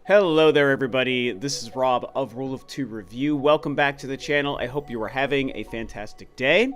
Hello there everybody, this is Rob of Rule of Two Review. Welcome back to the channel. I hope you are having a fantastic day.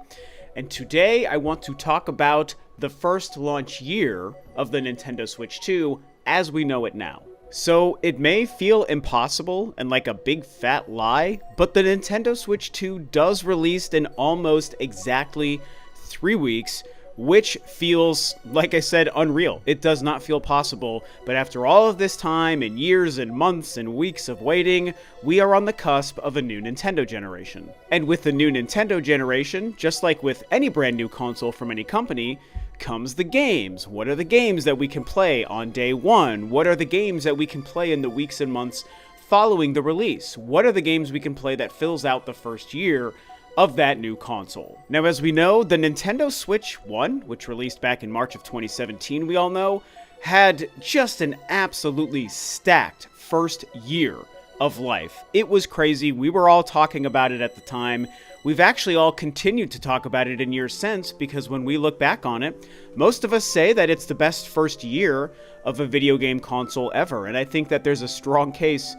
And today I want to talk about the first launch year of the Nintendo Switch 2 as we know it now. So it may feel impossible and like a big fat lie, but the Nintendo Switch 2 does release in almost exactly 3 weeks, which feels, like I said, unreal. It does not feel possible, but after all of this time and years and months and weeks of waiting, we are on the cusp of a new Nintendo generation. And with the new Nintendo generation, just like with any brand new console from any company, comes the games. What are the games that we can play on day one? What are the games that we can play in the weeks and months following the release? What are the games we can play that fills out the first year of that new console? Now, as we know, the Nintendo Switch 1, which released back in March of 2017, we all know, had just an absolutely stacked first year of life. It was crazy. We were all talking about it at the time. We've actually all continued to talk about it in years since, because when we look back on it, most of us say that it's the best first year of a video game console ever, and I think that there's a strong case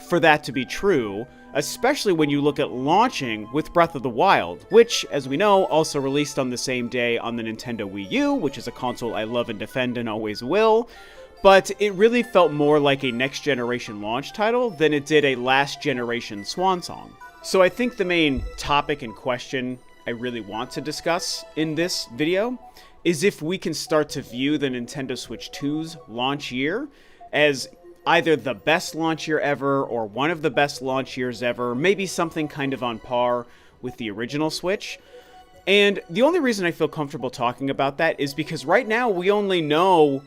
for that to be true, especially when you look at launching with Breath of the Wild, which, as we know, also released on the same day on the Nintendo Wii U, which is a console I love and defend and always will, but it really felt more like a next-generation launch title than it did a last-generation swan song. So I think the main topic and question I really want to discuss in this video is if we can start to view the Nintendo Switch 2's launch year as either the best launch year ever or one of the best launch years ever, maybe something kind of on par with the original Switch. And the only reason I feel comfortable talking about that is because right now we only know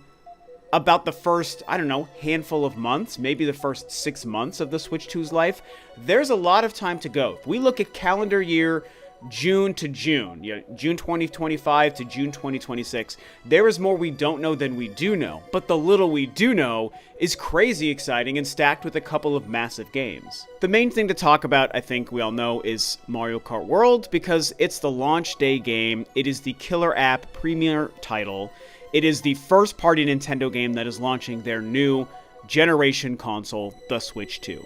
about the first, I don't know, handful of months, maybe the first 6 months of the Switch 2's life. There's a lot of time to go. If we look at calendar year June to June, June 2025 to June 2026, there is more we don't know than we do know. But the little we do know is crazy exciting and stacked with a couple of massive games. The main thing to talk about, I think we all know, is Mario Kart World, because it's the launch day game. It is the killer app premier title. It is the first party Nintendo game that is launching their new generation console, the Switch 2.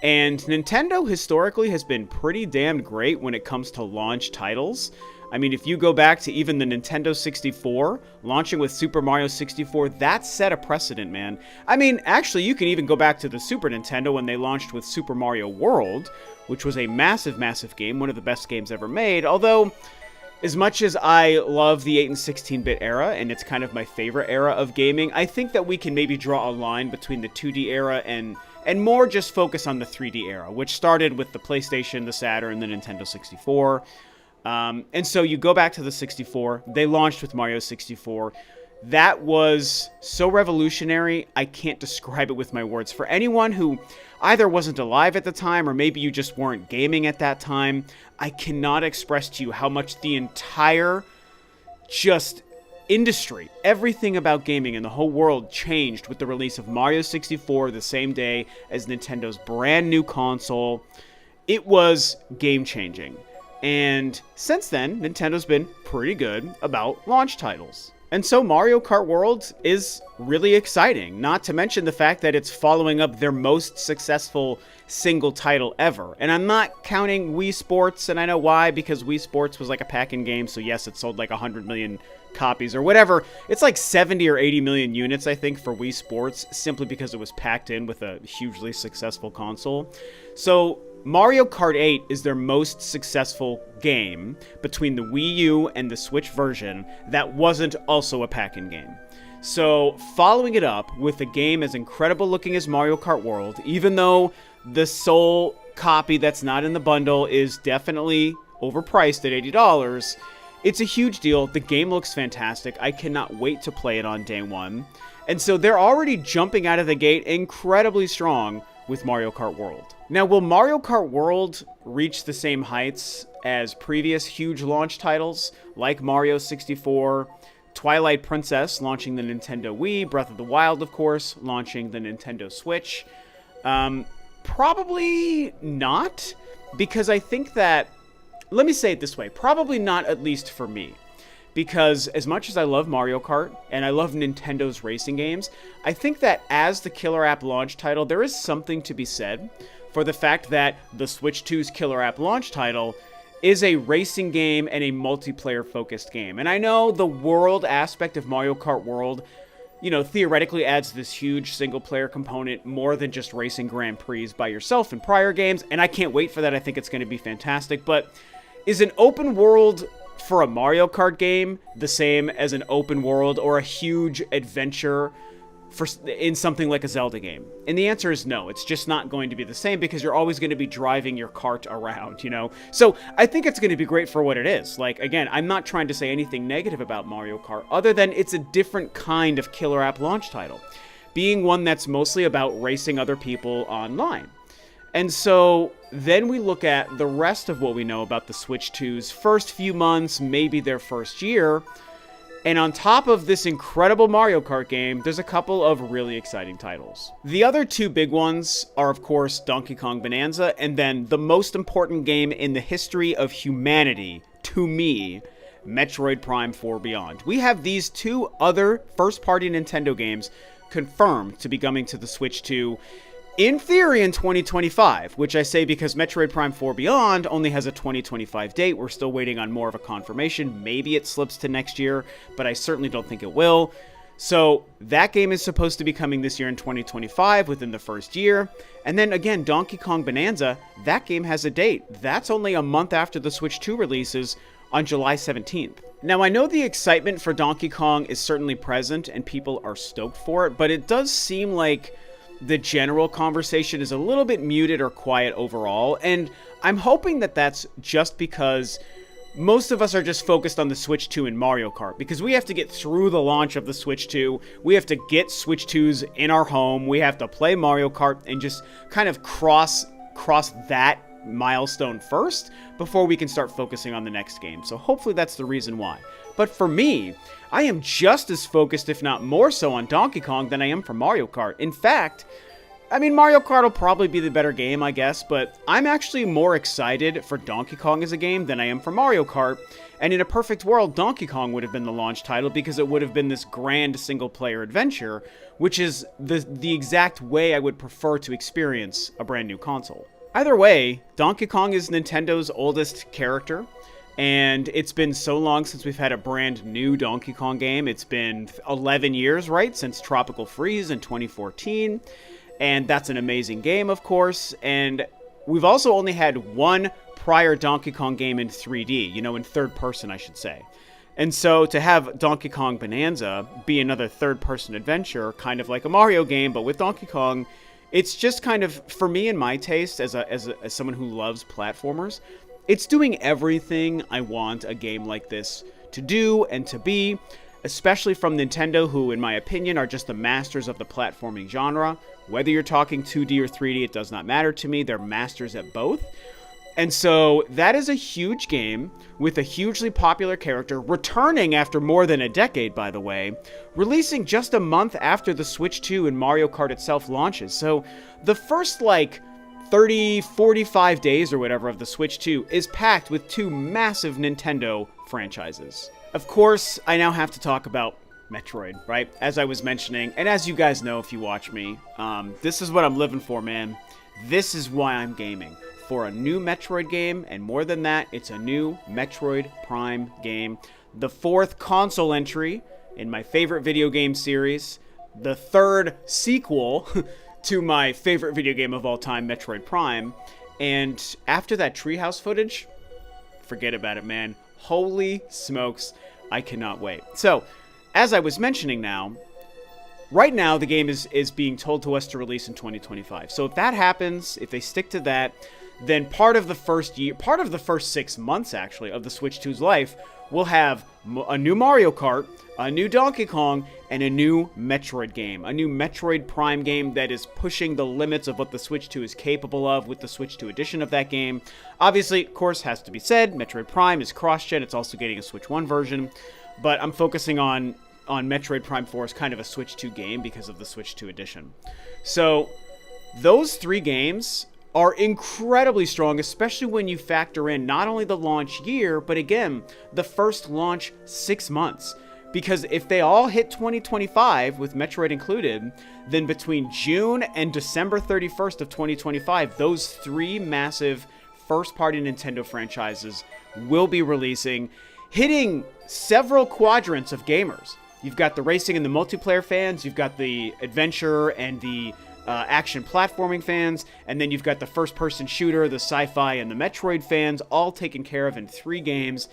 And Nintendo historically has been pretty damn great when it comes to launch titles. I mean, if you go back to even the Nintendo 64, launching with Super Mario 64, that set a precedent, man. I mean, actually, you can even go back to the Super Nintendo when they launched with Super Mario World, which was a massive, massive game, one of the best games ever made, although as much as I love the 8 and 16-bit era, and it's kind of my favorite era of gaming, I think that we can maybe draw a line between the 2D era and more just focus on the 3D era, which started with the PlayStation, the Saturn, the Nintendo 64. And so you go back to the 64, they launched with Mario 64. That was so revolutionary, I can't describe it with my words. For anyone who either wasn't alive at the time, or maybe you just weren't gaming at that time, I cannot express to you how much the entire just industry, everything about gaming in the whole world changed with the release of Mario 64 the same day as Nintendo's brand new console. It was game-changing. And since then, Nintendo's been pretty good about launch titles. And so Mario Kart World is really exciting, not to mention the fact that it's following up their most successful single title ever. And I'm not counting Wii Sports, and I know why, because Wii Sports was like a pack-in game, so yes, it sold like 100 million copies or whatever. It's like 70 or 80 million units, I think, for Wii Sports, simply because it was packed in with a hugely successful console. So Mario Kart 8 is their most successful game between the Wii U and the Switch version that wasn't also a pack-in game. So following it up with a game as incredible looking as Mario Kart World, even though the sole copy that's not in the bundle is definitely overpriced at $80, it's a huge deal. The game looks fantastic. I cannot wait to play it on day one. And so they're already jumping out of the gate incredibly strong with Mario Kart World. Now, will Mario Kart World reach the same heights as previous huge launch titles like Mario 64, Twilight Princess launching the Nintendo Wii, Breath of the Wild, of course, launching the Nintendo Switch? Probably not, because I think that, let me say it this way, probably not, at least for me. because as much as I love Mario Kart and I love Nintendo's racing games, I think that as the killer app launch title, there is something to be said for the fact that the Switch 2's killer app launch title is a racing game and a multiplayer-focused game. And I know the world aspect of Mario Kart World, you know, theoretically adds this huge single-player component more than just racing Grand Prix by yourself in prior games, and I can't wait for that. I think it's going to be fantastic. But is an open world for a Mario Kart game the same as an open world or a huge adventure in something like a Zelda game? And the answer is no. It's just not going to be the same because you're always going to be driving your cart around, you know? So I think it's going to be great for what it is. Like, again, I'm not trying to say anything negative about Mario Kart other than it's a different kind of killer app launch title, being one that's mostly about racing other people online. And so then we look at the rest of what we know about the Switch 2's first few months, maybe their first year. And on top of this incredible Mario Kart game, there's a couple of really exciting titles. The other two big ones are, of course, Donkey Kong Bonanza, and then the most important game in the history of humanity, to me, Metroid Prime 4 Beyond. We have these two other first-party Nintendo games confirmed to be coming to the Switch 2 in theory in 2025, which I say because Metroid Prime 4 Beyond only has a 2025 date. We're still waiting on more of a confirmation. Maybe it slips to next year, but I certainly don't think it will. So that game is supposed to be coming this year in 2025 within the first year. And then again, Donkey Kong Bonanza, that game has a date. That's only a month after the Switch 2 releases on July 17th. Now, I know the excitement for Donkey Kong is certainly present and people are stoked for it, but it does seem like the general conversation is a little bit muted or quiet overall, and I'm hoping that that's just because most of us are just focused on the Switch 2 and Mario Kart, because we have to get through the launch of the Switch 2, we have to get Switch 2s in our home, we have to play Mario Kart and just kind of cross that milestone first before we can start focusing on the next game. So hopefully that's the reason why. But for me, I am just as focused, if not more so, on Donkey Kong than I am for Mario Kart. In fact, I mean, Mario Kart will probably be the better game, I guess, but I'm actually more excited for Donkey Kong as a game than I am for Mario Kart. And in a perfect world, Donkey Kong would have been the launch title because it would have been this grand single-player adventure, which is the exact way I would prefer to experience a brand new console. Either way, Donkey Kong is Nintendo's oldest character, and it's been so long since we've had a brand new Donkey Kong game. It's been 11 years, right, since Tropical Freeze in 2014, and that's an amazing game, of course, and we've also only had one prior Donkey Kong game in 3D, you know, in third person, I should say. And so to have Donkey Kong Bonanza be another third-person adventure, kind of like a Mario game, but with Donkey Kong, it's just kind of, for me and my taste, as someone who loves platformers, it's doing everything I want a game like this to do and to be, especially from Nintendo, who, in my opinion, are just the masters of the platforming genre. Whether you're talking 2D or 3D, it does not matter to me. They're masters at both. And so that is a huge game with a hugely popular character, returning after more than a decade, by the way, releasing just a month after the Switch 2 and Mario Kart itself launches. So the first, 30, 45 days or whatever of the Switch 2 is packed with two massive Nintendo franchises. Of course, I now have to talk about Metroid, right? As I was mentioning, and as you guys know if you watch me, this is what I'm living for, man. This is why I'm gaming. For a new Metroid game, and more than that, it's a new Metroid Prime game. The fourth console entry in my favorite video game series, the third sequel to my favorite video game of all time, Metroid Prime. And after that treehouse footage, forget about it, man. Holy smokes, I cannot wait. So, as I was mentioning right now the game is being told to us to release in 2025. So if that happens, if they stick to that, then part of the first 6 months, actually, of the Switch 2's life, we'll have a new Mario Kart, a new Donkey Kong, and a new Metroid game. A new Metroid Prime game that is pushing the limits of what the Switch 2 is capable of with the Switch 2 edition of that game. Obviously, of course, has to be said, Metroid Prime is cross-gen. It's also getting a Switch 1 version. But I'm focusing on Metroid Prime 4 as kind of a Switch 2 game because of the Switch 2 edition. So, those three games are incredibly strong, especially when you factor in not only the launch year, but again, the first launch 6 months. Because if they all hit 2025, with Metroid included, then between June and December 31st of 2025, those 3 massive first-party Nintendo franchises will be releasing, hitting several quadrants of gamers. You've got the racing and the multiplayer fans, you've got the adventure and the action platforming fans, and then you've got the first-person shooter, the sci-fi, and the Metroid fans, all taken care of in 3 games.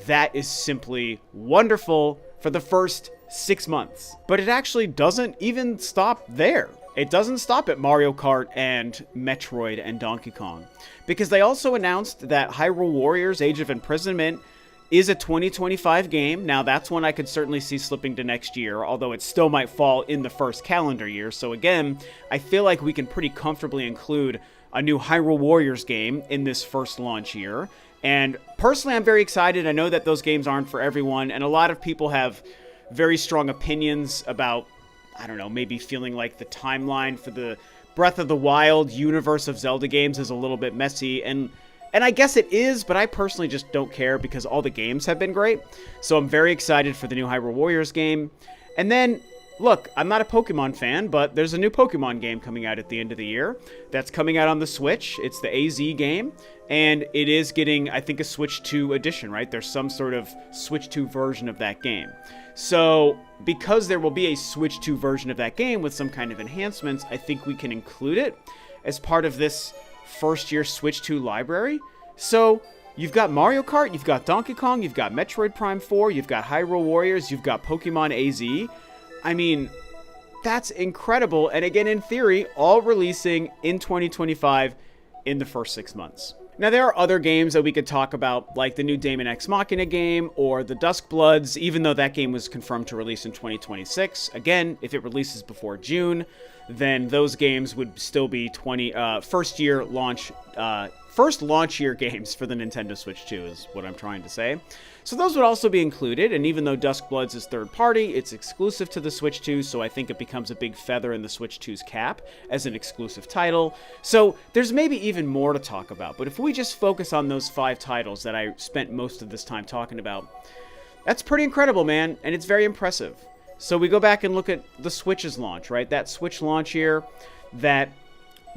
That is simply wonderful for the first 6 months. But it actually doesn't even stop there. It doesn't stop at Mario Kart and Metroid and Donkey Kong, because they also announced that Hyrule Warriors Age of Imprisonment is a 2025 game. Now, that's one I could certainly see slipping to next year, although it still might fall in the first calendar year. So again, I feel like we can pretty comfortably include a new Hyrule Warriors game in this first launch year. And personally, I'm very excited. I know that those games aren't for everyone, and a lot of people have very strong opinions about, I don't know, maybe feeling like the timeline for the Breath of the Wild universe of Zelda games is a little bit messy, and I guess it is, but I personally just don't care because all the games have been great. So I'm very excited for the new Hyrule Warriors game. And then, look, I'm not a Pokemon fan, but there's a new Pokemon game coming out at the end of the year that's coming out on the Switch. It's the AZ game, and it is getting, I think, a Switch 2 edition, right? There's some sort of Switch 2 version of that game. So because there will be a Switch 2 version of that game with some kind of enhancements, I think we can include it as part of this first-year Switch 2 library. So you've got Mario Kart, you've got Donkey Kong, you've got Metroid Prime 4, you've got Hyrule Warriors, you've got Pokemon AZ. I mean, that's incredible. And again, in theory, all releasing in 2025 in the first 6 months. Now, there are other games that we could talk about, like the new Daemon X Machina game or the Dusk Bloods, even though that game was confirmed to release in 2026. Again, if it releases before June, then those games would still be first launch year games for the Nintendo Switch 2 is what I'm trying to say. So those would also be included, and even though Dusk Bloods is third party, it's exclusive to the Switch 2, so I think it becomes a big feather in the Switch 2's cap as an exclusive title. So there's maybe even more to talk about, but if we just focus on those 5 titles that I spent most of this time talking about, that's pretty incredible, man, and it's very impressive. So we go back and look at the Switch's launch, right? That Switch launch year that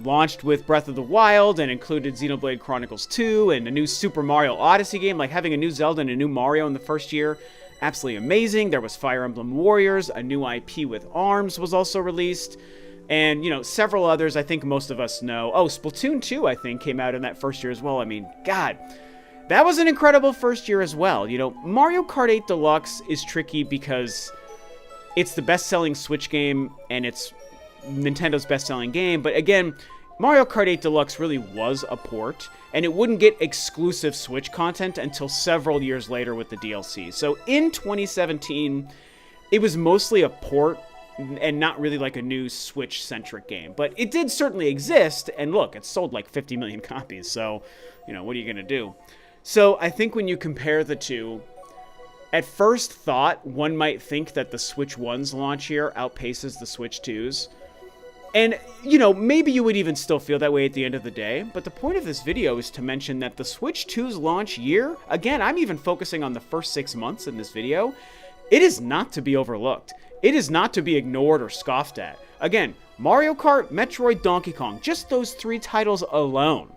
launched with Breath of the Wild and included Xenoblade Chronicles 2 and a new Super Mario Odyssey game, like having a new Zelda and a new Mario in the first year. Absolutely amazing. There was Fire Emblem Warriors, a new IP with ARMS was also released, and, you know, several others I think most of us know. Oh, Splatoon 2, I think, came out in that first year as well. I mean, God, that was an incredible first year as well. You know, Mario Kart 8 Deluxe is tricky because it's the best-selling Switch game, and it's Nintendo's best-selling game, but again, Mario Kart 8 Deluxe really was a port, and it wouldn't get exclusive Switch content until several years later with the DLC. So in 2017, it was mostly a port and not really like a new Switch-centric game, but it did certainly exist, and look, it sold like 50 million copies, so, you know, what are you going to do? So I think when you compare the two, at first thought, one might think that the Switch 1's launch year outpaces the Switch 2's. And, you know, maybe you would even still feel that way at the end of the day, but the point of this video is to mention that the Switch 2's launch year, again, I'm even focusing on the first 6 months in this video, it is not to be overlooked. It is not to be ignored or scoffed at. Again, Mario Kart, Metroid, Donkey Kong, just those 3 titles alone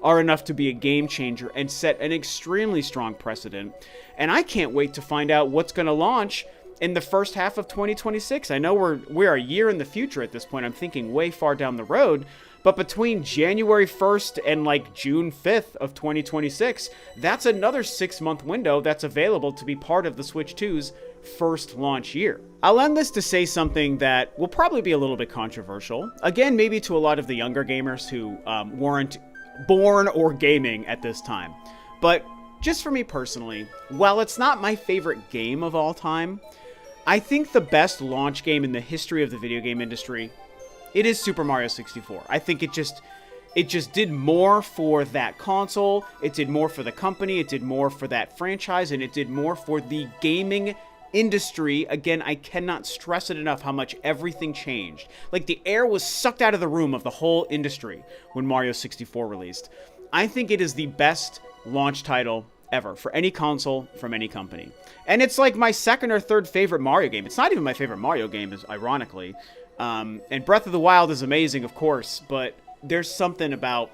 are enough to be a game changer and set an extremely strong precedent. And I can't wait to find out what's going to launch in the first half of 2026. I know we're a year in the future at this point. I'm thinking way far down the road. But between January 1st and like June 5th of 2026, that's another 6-month window that's available to be part of the Switch 2's first launch year. I'll end this to say something that will probably be a little bit controversial. Again, maybe to a lot of the younger gamers who weren't born or gaming at this time. But just for me personally, while it's not my favorite game of all time, I think the best launch game in the history of the video game industry, it is Super Mario 64. I think it just did more for that console, it did more for the company, it did more for that franchise, and it did more for the gaming industry, again, I cannot stress it enough how much everything changed. Like, the air was sucked out of the room of the whole industry when Mario 64 released. I think it is the best launch title ever for any console from any company. And it's like my second or third favorite Mario game. It's not even my favorite Mario game, ironically. And Breath of the Wild is amazing, of course, but there's something about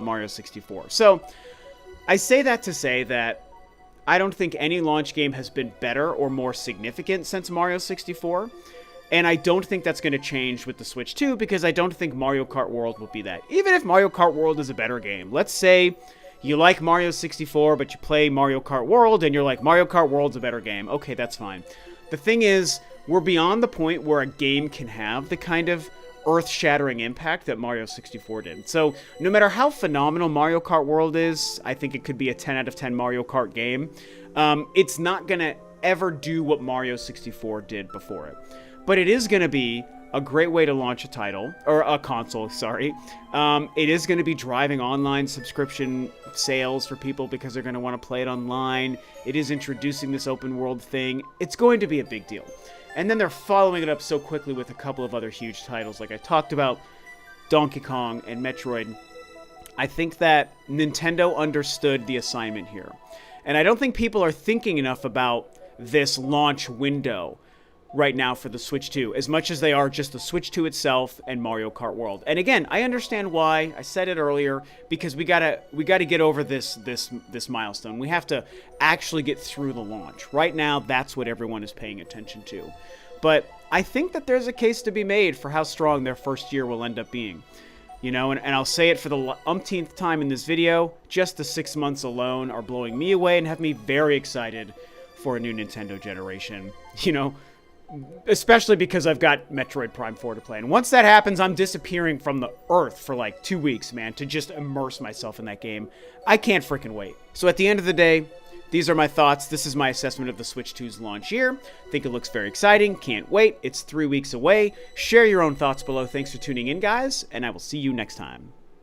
Mario 64. So I say that to say that I don't think any launch game has been better or more significant since Mario 64. And I don't think that's going to change with the Switch 2, because I don't think Mario Kart World will be that. Even if Mario Kart World is a better game. Let's say you like Mario 64, but you play Mario Kart World, and you're like, Mario Kart World's a better game. Okay, that's fine. The thing is, we're beyond the point where a game can have the kind of earth-shattering impact that Mario 64 did. So, no matter how phenomenal Mario Kart World is, I think it could be a 10 out of 10 Mario Kart game, it's not going to ever do what Mario 64 did before it. But it is going to be a great way to launch a title, or a console, sorry. It is going to be driving online subscription sales for people because they're going to want to play it online. It is introducing this open world thing. It's going to be a big deal. And then they're following it up so quickly with a couple of other huge titles, like I talked about, Donkey Kong and Metroid. I think that Nintendo understood the assignment here. And I don't think people are thinking enough about this launch window right now for the Switch 2, as much as they are just the Switch 2 itself and Mario Kart World. And again, I understand why. I said it earlier, because we gotta get over this milestone. We have to actually get through the launch. Right now, that's what everyone is paying attention to. But I think that there's a case to be made for how strong their first year will end up being. You know, and I'll say it for the umpteenth time in this video, just the 6 months alone are blowing me away and have me very excited for a new Nintendo generation. You know, especially because I've got Metroid Prime 4 to play. And once that happens, I'm disappearing from the earth for like 2 weeks, man, to just immerse myself in that game. I can't freaking wait. So at the end of the day, these are my thoughts. This is my assessment of the Switch 2's launch year. Think it looks very exciting. Can't wait. It's 3 weeks away. Share your own thoughts below. Thanks for tuning in, guys, and I will see you next time.